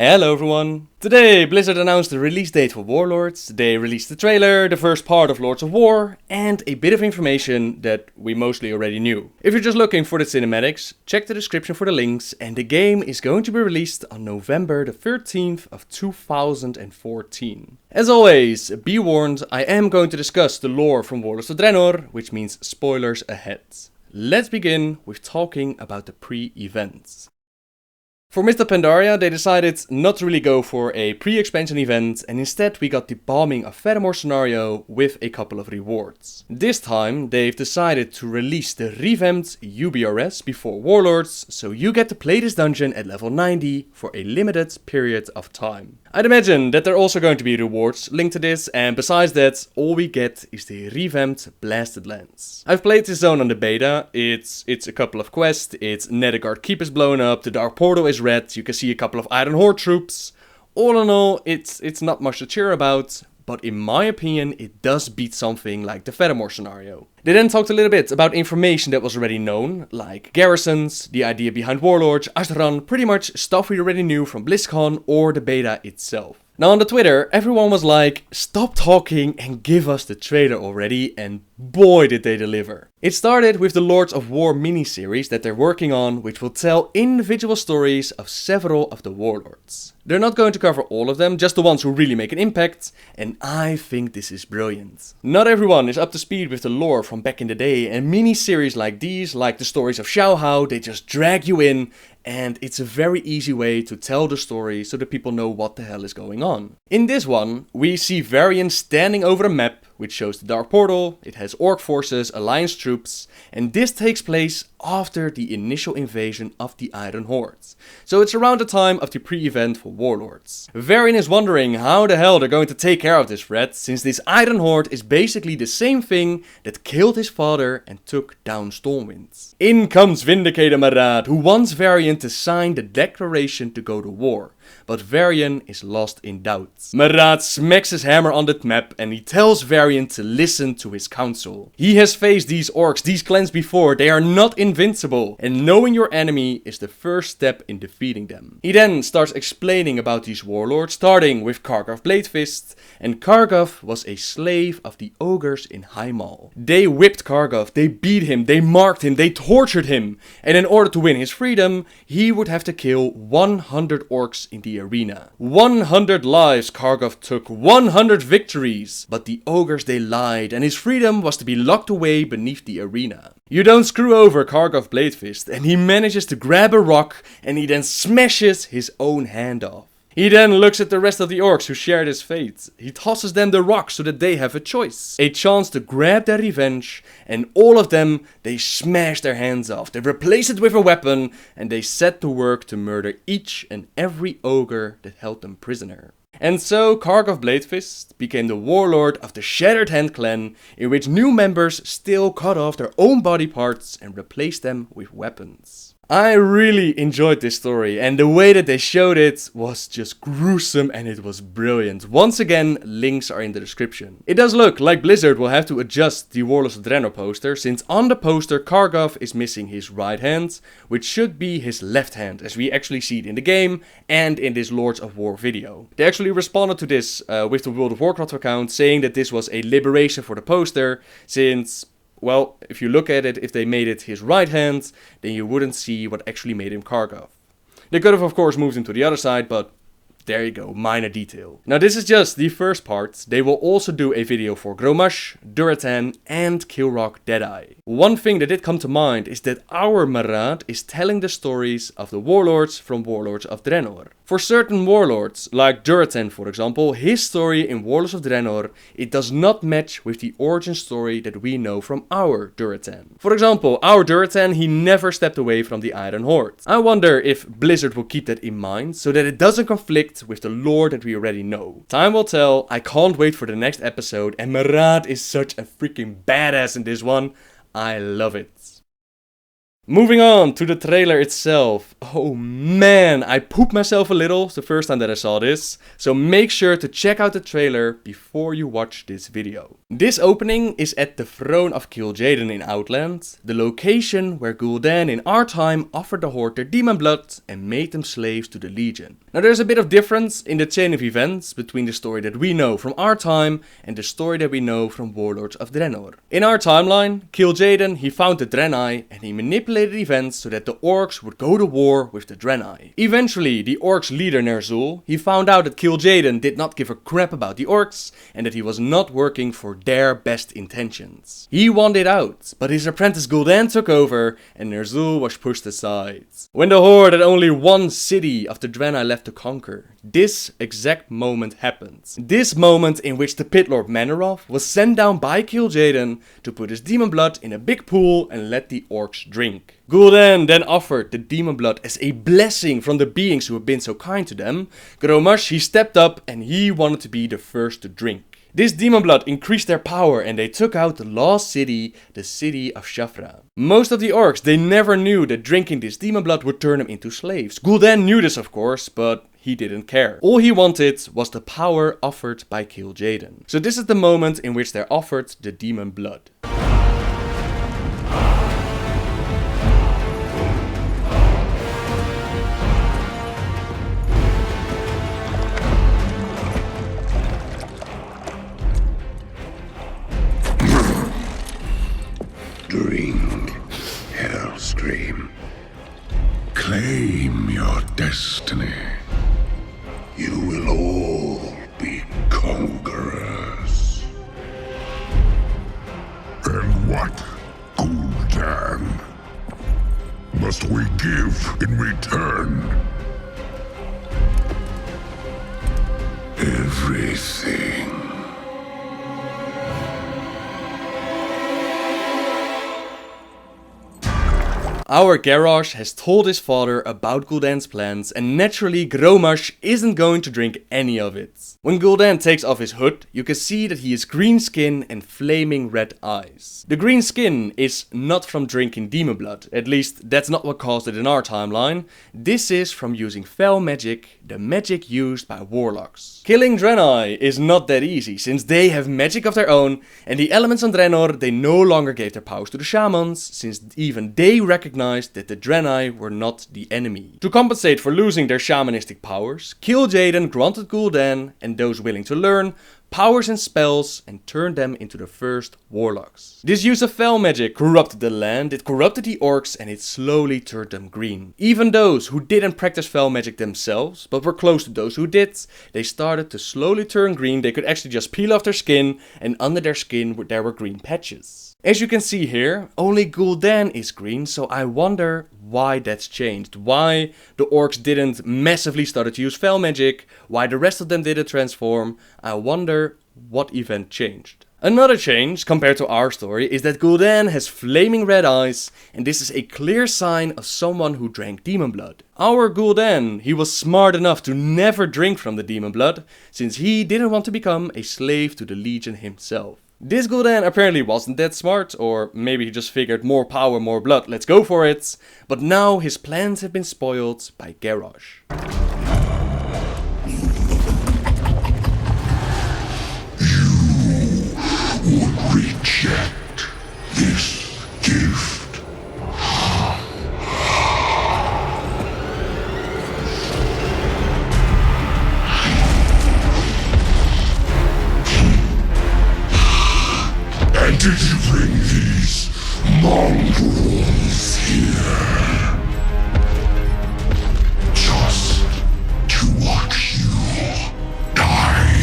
Hello everyone! Today Blizzard announced the release date for Warlords, they released the trailer, the first part of Lords of War, and a bit of information that we mostly already knew. If you're just looking for the cinematics, check the description for the links, and the game is going to be released on November the 13th of 2014. As always, be warned, I am going to discuss the lore from Warlords of Draenor, which means spoilers ahead. Let's begin with talking about the pre-events. For Mr. Pandaria, they decided not to really go for a pre-expansion event, and instead we got the bombing of Fedamore scenario with a couple of rewards. This time they've decided to release the revamped UBRS before Warlords, so you get to play this dungeon at level 90 for a limited period of time. I'd imagine that there are also going to be rewards linked to this, and besides that, all we get is the revamped Blasted Lands. I've played this zone on the beta, it's a couple of quests, it's Nethergard Keep is blown up, the Dark Portal is red, you can see a couple of Iron Horde troops. All in all, it's not much to cheer about, but in my opinion, it does beat something like the Fedamore scenario. They then talked a little bit about information that was already known, like garrisons, the idea behind Warlords, Ashran, pretty much stuff we already knew from BlizzCon or the beta itself. Now on the Twitter, everyone was like, stop talking and give us the trailer already, and boy did they deliver. It started with the Lords of War miniseries that they're working on, which will tell individual stories of several of the Warlords. They're not going to cover all of them, just the ones who really make an impact, and I think this is brilliant. Not everyone is up to speed with the lore from back in the day, and miniseries like these, like the stories of Xiaohao, they just drag you in, and it's a very easy way to tell the story so that people know what the hell is going on. In this one, we see Varian standing over a map, which shows the Dark Portal, it has Orc forces, Alliance troops, and this takes place after the initial invasion of the Iron Horde. So it's around the time of the pre-event for Warlords. Varian is wondering how the hell they're going to take care of this threat, since this Iron Horde is basically the same thing that killed his father and took down Stormwind. In comes Vindicator Mannoroth, who wants Varian to sign the declaration to go to war. But Varian is lost in doubt. Mannoroth smacks his hammer on that map and he tells Varian to listen to his counsel. He has faced these orcs, these clans before, they are not invincible, and knowing your enemy is the first step in defeating them. He then starts explaining about these warlords, starting with Kargath Bladefist, and Kargath was a slave of the ogres in Highmaul. They whipped Kargath, they beat him, they marked him, they tortured him, and in order to win his freedom, he would have to kill 100 orcs in the arena. 100 lives Kargath took, 100 victories, but the ogres they lied, and his freedom was to be locked away beneath the arena. You don't screw over Kargath Bladefist, and he manages to grab a rock, and he then smashes his own hand off. He then looks at the rest of the orcs who shared his fate. He tosses them the rock so that they have a choice. A chance to grab their revenge, and all of them, they smash their hands off. They replace it with a weapon, and they set to work to murder each and every ogre that held them prisoner. And so Kargath Bladefist became the warlord of the Shattered Hand clan, in which new members still cut off their own body parts and replaced them with weapons. I really enjoyed this story, and the way that they showed it was just gruesome and it was brilliant. Once again, links are in the description. It does look like Blizzard will have to adjust the Warlords of Draenor poster, since on the poster Kargath is missing his right hand, which should be his left hand, as we actually see it in the game and in this Lords of War video. They actually responded to this with the World of Warcraft account, saying that this was a liberation for the poster, since, well, if you look at it, if they made it his right hand, then you wouldn't see what actually made him Kargath. They could have of course moved him to the other side, but there you go, minor detail. Now this is just the first part. They will also do a video for Grommash, Durotan and Kil'jaeden Deadeye. One thing that did come to mind is that our Mannoroth is telling the stories of the warlords from Warlords of Draenor. For certain warlords, like Durotan for example, his story in Warlords of Draenor, it does not match with the origin story that we know from our Durotan. For example, our Durotan, he never stepped away from the Iron Horde. I wonder if Blizzard will keep that in mind, so that it doesn't conflict with the lore that we already know. Time will tell, I can't wait for the next episode, and Mannoroth is such a freaking badass in this one. I love it. Moving on to the trailer itself. Oh man, I pooped myself a little the first time that I saw this, so make sure to check out the trailer before you watch this video. This opening is at the throne of Kil'jaeden in Outland, the location where Gul'dan in our time offered the Horde their demon blood and made them slaves to the Legion. Now there's a bit of difference in the chain of events between the story that we know from our time and the story that we know from Warlords of Draenor. In our timeline, Kil'jaeden, he found the Draenei and he manipulated events so that the orcs would go to war with the Draenei. Eventually, the orcs leader Ner'zhul, he found out that Kil'jaeden did not give a crap about the orcs and that he was not working for their best intentions. He wanted out, but his apprentice Gul'dan took over and Ner'zhul was pushed aside. When the Horde had only one city of the Draenei left to conquer, this exact moment happened. This moment in which the Pit Lord Mannoroth was sent down by Kil'jaeden to put his demon blood in a big pool and let the orcs drink. Gul'dan then offered the demon blood as a blessing from the beings who had been so kind to them. Garrosh, he stepped up and he wanted to be the first to drink. This demon blood increased their power and they took out the lost city, the city of Shafra. Most of the orcs, they never knew that drinking this demon blood would turn them into slaves. Gul'dan knew this of course, but he didn't care. All he wanted was the power offered by Kil'jaeden. So this is the moment in which they're offered the demon blood. Drink, Hellscream. Claim your destiny. You will all be conquerors. And what, Gul'dan, must we give in return? Everything. Our Garrosh has told his father about Gul'dan's plans and naturally Garrosh isn't going to drink any of it. When Gul'dan takes off his hood, you can see that he has green skin and flaming red eyes. The green skin is not from drinking demon blood, at least that's not what caused it in our timeline. This is from using fel magic, the magic used by warlocks. Killing Draenei is not that easy since they have magic of their own and the elements on Draenor, they no longer gave their powers to the shamans since even they recognized that the Draenei were not the enemy. To compensate for losing their shamanistic powers, Kil'jaeden granted Gul'dan and those willing to learn powers and spells and turned them into the first warlocks. This use of fel magic corrupted the land, it corrupted the orcs and it slowly turned them green. Even those who didn't practice fel magic themselves, but were close to those who did, they started to slowly turn green. They could actually just peel off their skin and under their skin there were green patches. As you can see here, only Gul'dan is green, so I wonder why that's changed. Why the orcs didn't massively start to use fel magic, why the rest of them didn't transform. I wonder what event changed. Another change, compared to our story, is that Gul'dan has flaming red eyes, and this is a clear sign of someone who drank demon blood. Our Gul'dan, he was smart enough to never drink from the demon blood, since he didn't want to become a slave to the Legion himself. This Gul'dan apparently wasn't that smart, or maybe he just figured more power, more blood, let's go for it. But now his plans have been spoiled by Garrosh. You would reject this gift. Did you bring these mongrels here just to watch you die?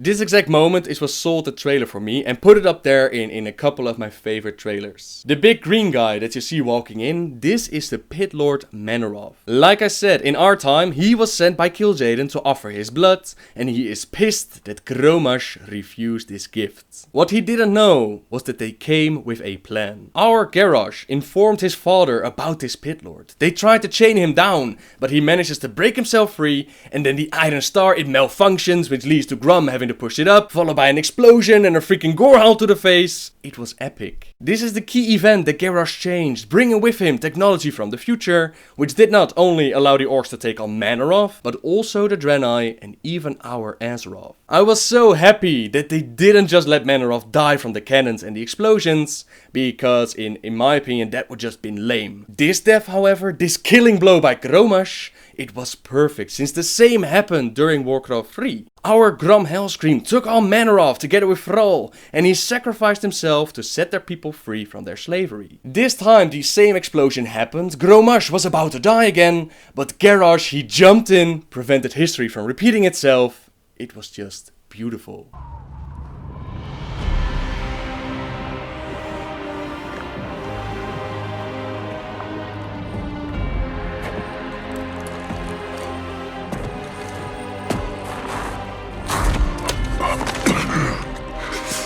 This exact moment is what sold the trailer for me and put it up there in a couple of my favorite trailers. The big green guy that you see walking in, this is the Pit Lord Mannoroth. Like I said, in our time, he was sent by Kil'jaeden to offer his blood, and he is pissed that Garrosh refused his gift. What he didn't know was that they came with a plan. Our Garrosh informed his father about this Pit Lord. They tried to chain him down, but he manages to break himself free, and then the Iron Star, it malfunctions, which leads to Grum having to push it up, followed by an explosion and a freaking gorehowl to the face. It was epic. This is the key event that Garrosh changed, bringing with him technology from the future, which did not only allow the orcs to take on Mannoroth, but also the Draenor and even our Azeroth. I was so happy that they didn't just let Mannoroth die from the cannons and the explosions, because in my opinion that would just been lame. This death, however, this killing blow by Garrosh, it was perfect, since the same happened during Warcraft 3. Our Grum Hellscream took on Mannoroth together with Thrall, and he sacrificed himself to set their people free from their slavery. This time the same explosion happened, Garrosh was about to die again, but Garrosh, he jumped in, prevented history from repeating itself. It was just beautiful.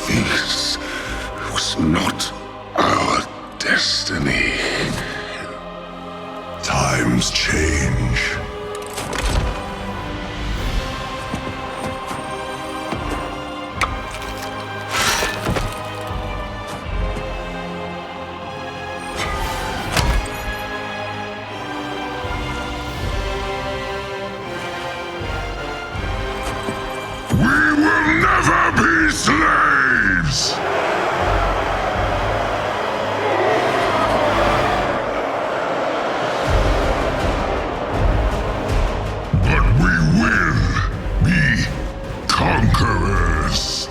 This was not our destiny. Times change. We will never be slaves! But we will be conquerors.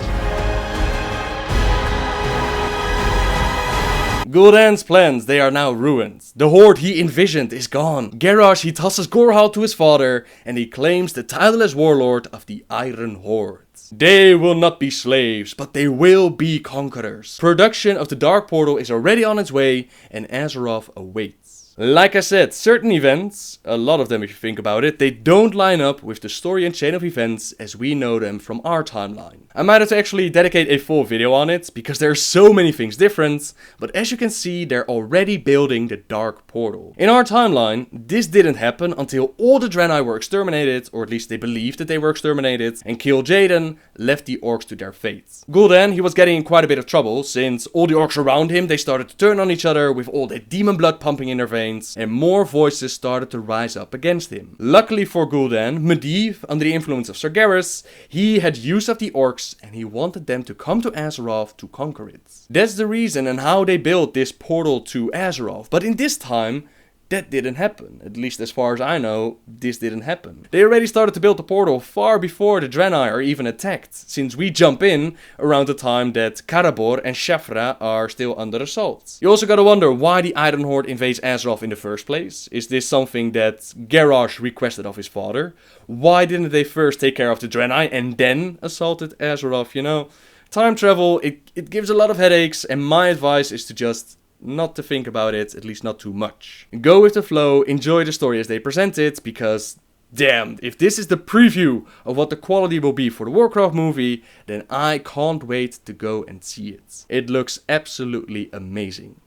Gul'dan's plans, they are now ruined. The Horde he envisioned is gone. Garrosh, he tosses Gorehowl to his father, and he claims the title as Warlord of the Iron Horde. They will not be slaves, but they will be conquerors. Production of the Dark Portal is already on its way, and Azeroth awaits. Like I said, certain events, a lot of them if you think about it, they don't line up with the story and chain of events as we know them from our timeline. I might have to actually dedicate a full video on it, because there are so many things different, but as you can see, they're already building the Dark Portal. In our timeline, this didn't happen until all the Draenor were exterminated, or at least they believed that they were exterminated, and Kil'jaeden left the orcs to their fate. Gul'dan, he was getting in quite a bit of trouble, since all the orcs around him, they started to turn on each other with all that demon blood pumping in their veins, and more voices started to rise up against him. Luckily for Gul'dan, Medivh, under the influence of Sir Garrus, he had use of the orcs and he wanted them to come to Azeroth to conquer it. That's the reason and how they built this portal to Azeroth, but in this time, that didn't happen. At least as far as I know, this didn't happen. They already started to build the portal far before the Draenor are even attacked, since we jump in around the time that Karabor and Shafra are still under assault. You also gotta wonder why the Iron Horde invades Azeroth in the first place. Is this something that Garrosh requested of his father? Why didn't they first take care of the Draenor and then assaulted Azeroth, you know? Time travel, it gives a lot of headaches, and my advice is to just not to think about it, at least not too much. Go with the flow, enjoy the story as they present it, because damn, if this is the preview of what the quality will be for the Warcraft movie, then I can't wait to go and see it. It looks absolutely amazing.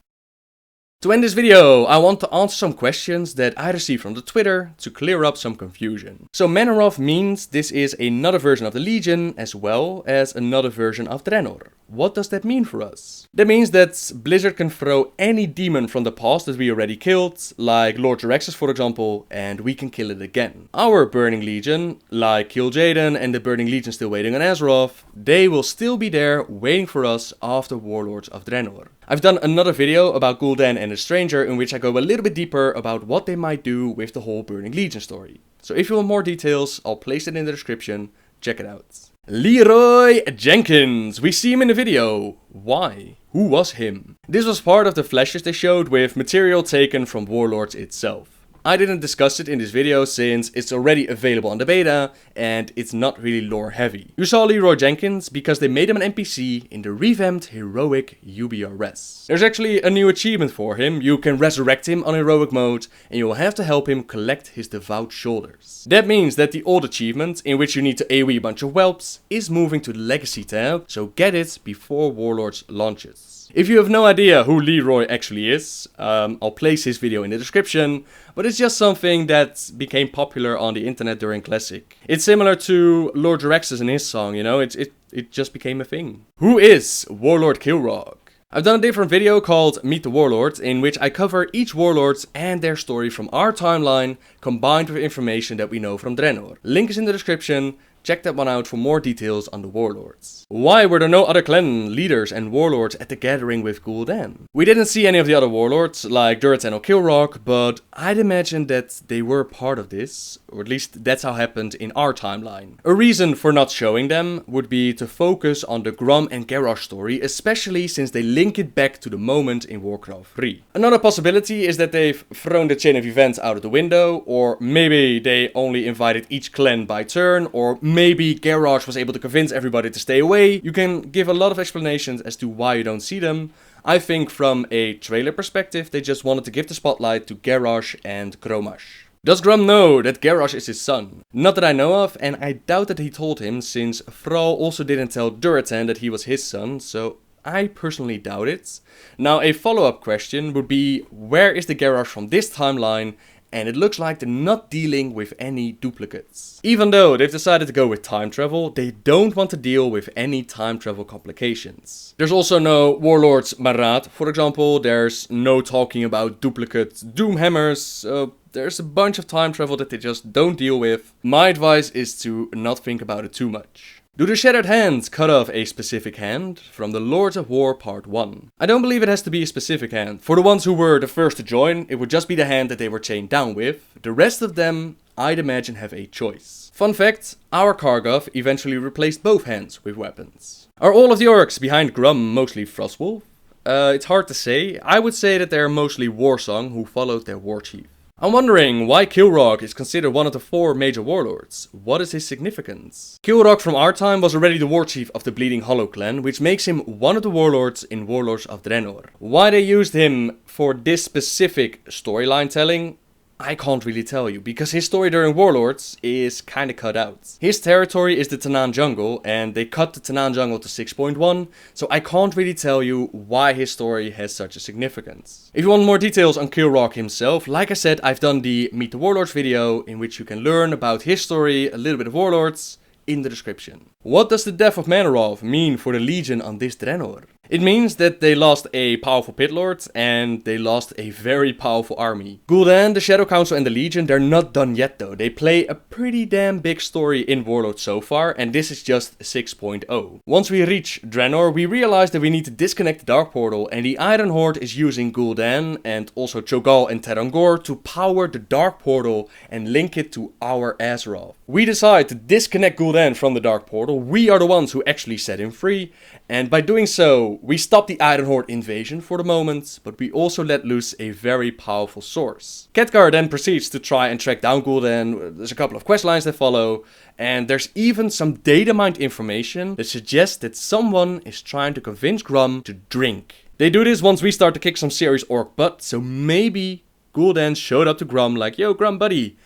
To end this video, I want to answer some questions that I received from the Twitter to clear up some confusion. So Mannoroth means this is another version of the Legion as well as another version of Draenor. What does that mean for us? That means that Blizzard can throw any demon from the past that we already killed, like Lord Jaraxxus for example, and we can kill it again. Our Burning Legion, like Kil'jaeden and the Burning Legion still waiting on Azeroth, they will still be there waiting for us after Warlords of Draenor. I've done another video about Gul'dan and the Stranger in which I go a little bit deeper about what they might do with the whole Burning Legion story. So if you want more details, I'll place it in the description, check it out. Leroy Jenkins, we see him in the video. Why? Who was him? This was part of the flashes they showed with material taken from Warlords itself. I didn't discuss it in this video since it's already available on the beta and it's not really lore heavy. You saw Leroy Jenkins because they made him an NPC in the revamped Heroic UBRS. There's actually a new achievement for him. You can resurrect him on Heroic mode and you will have to help him collect his devout shoulders. That means that the old achievement, in which you need to AoE a bunch of whelps, is moving to the Legacy tab, so get it before Warlords launches. If you have no idea who Leroy actually is, I'll place his video in the description, but it's just something that became popular on the internet during Classic. It's similar to Lord Jaraxxus and his song, you know, it just became a thing. Who is Warlord Kil'jaeden? I've done a different video called Meet the Warlord, in which I cover each warlord and their story from our timeline, combined with information that we know from Draenor. Link is in the description. Check that one out for more details on the warlords. Why were there no other clan leaders and warlords at the gathering with Gul'dan? We didn't see any of the other warlords like Durotan or Kil'jaeden, but I'd imagine that they were part of this, or at least that's how it happened in our timeline. A reason for not showing them would be to focus on the Grom and Garrosh story, especially since they link it back to the moment in Warcraft 3. Another possibility is that they've thrown the chain of events out of the window, or maybe they only invited each clan by turn, or maybe Garrosh was able to convince everybody to stay away. You can give a lot of explanations as to why you don't see them. I think from a trailer perspective, they just wanted to give the spotlight to Garrosh and Grommash. Does Grom know that Garrosh is his son? Not that I know of, and I doubt that he told him, since Thrall also didn't tell Durotan that he was his son, so I personally doubt it. Now, a follow-up question would be, where is the Garrosh from this timeline? And it looks like they're not dealing with any duplicates. Even though they've decided to go with time travel, they don't want to deal with any time travel complications. There's also no Warlords Mannoroth, for example. There's no talking about duplicate Doomhammers. There's a bunch of time travel that they just don't deal with. My advice is to not think about it too much. Do the Shattered Hands cut off a specific hand? From the Lords of War Part 1. I don't believe it has to be a specific hand. For the ones who were the first to join, it would just be the hand that they were chained down with. The rest of them, I'd imagine, have a choice. Fun fact, our Kargath eventually replaced both hands with weapons. Are all of the orcs behind Grum mostly Frostwolf? It's hard to say. I would say that they're mostly Warsong who followed their war chief. I'm wondering why Kil'jaeden is considered one of the 4 major warlords. What is his significance? Kil'jaeden from our time was already the war chief of the Bleeding Hollow clan, which makes him one of the warlords in Warlords of Draenor. Why they used him for this specific storyline telling, I can't really tell you, because his story during Warlords is kinda cut out. His territory is the Tanaan jungle, and they cut the Tanaan jungle to 6.1, so I can't really tell you why his story has such a significance. If you want more details on Kil'jaeden himself, like I said, I've done the Meet the Warlords video, in which you can learn about his story, a little bit of Warlords, in the description. What does the death of Mannoroth mean for the Legion on this Draenor? It means that they lost a powerful pit lord and they lost a very powerful army. Gul'dan, the Shadow Council and the Legion, they're not done yet though. They play a pretty damn big story in Warlord so far, and this is just 6.0. Once we reach Draenor, we realize that we need to disconnect the Dark Portal, and the Iron Horde is using Gul'dan and also Cho'Gall and Terangor to power the Dark Portal and link it to our Azeroth. We decide to disconnect Gul'dan from the Dark Portal. We are the ones who actually set him free, and by doing so, we stop the Iron Horde invasion for the moment, but we also let loose a very powerful source. Khadgar then proceeds to try and track down Gul'dan. There's a couple of questlines that follow, and there's even some data mined information that suggests that someone is trying to convince Grum to drink. They do this once we start to kick some serious orc butt, so maybe Gul'dan showed up to Grum like, yo Grum buddy,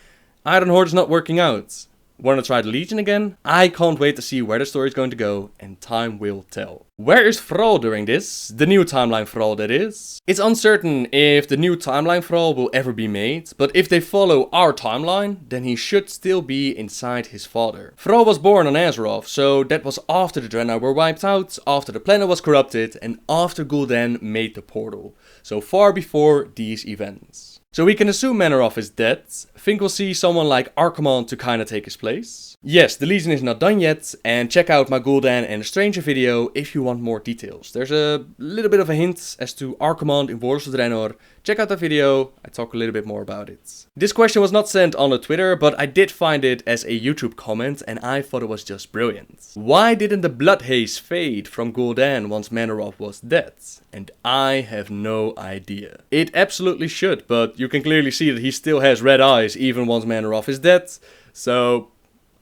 Iron Horde is not working out. Wanna try the Legion again? I can't wait to see where the story is going to go, and time will tell. Where is Thrall during this? The new timeline Thrall, that is. It's uncertain if the new timeline Thrall will ever be made, but if they follow our timeline, then he should still be inside his father. Thrall was born on Azeroth, so that was after the Draenor were wiped out, after the planet was corrupted, and after Gul'dan made the portal. So far before these events. So we can assume Mannoroth is dead. Think we'll see someone like Archimonde to kinda take his place. Yes, the Legion is not done yet, and check out my Gul'dan and the Stranger video if you want more details. There's a little bit of a hint as to Archimonde in Warlords of Draenor. Check out that video, I talk a little bit more about it. This question was not sent on the Twitter, but I did find it as a YouTube comment and I thought it was just brilliant. Why didn't the blood haze fade from Gul'dan once Mannoroth was dead? And I have no idea. It absolutely should, but you can clearly see that he still has red eyes even once Mannoroth is dead, so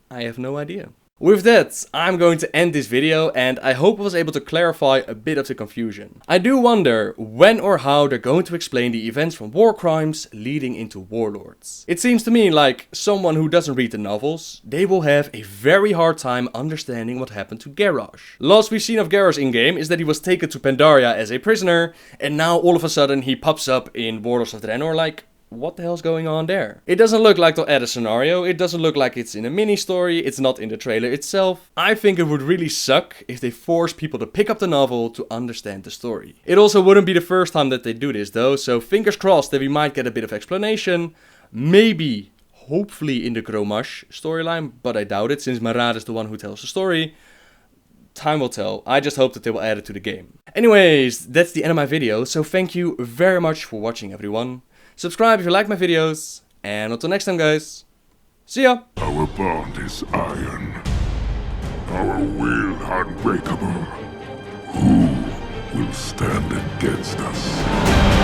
I have no idea. With that, I'm going to end this video, and I hope I was able to clarify a bit of the confusion. I do wonder when or how they're going to explain the events from war crimes leading into Warlords. It seems to me like someone who doesn't read the novels, they will have a very hard time understanding what happened to Garrosh. Last we've seen of Garrosh in-game is that he was taken to Pandaria as a prisoner, and now all of a sudden he pops up in Warlords of Draenor like, what the hell's going on there? It doesn't look like they'll add a scenario, it doesn't look like it's in a mini story, it's not in the trailer itself. I think it would really suck if they force people to pick up the novel to understand the story. It also wouldn't be the first time that they do this though, so fingers crossed that we might get a bit of explanation. Maybe, hopefully in the Garrosh storyline, but I doubt it since Mannoroth is the one who tells the story. Time will tell. I just hope that they will add it to the game. Anyways, that's the end of my video, so thank you very much for watching everyone. Subscribe if you like my videos, and until next time guys, see ya! Our bond is iron, our will unbreakable. Who will stand against us?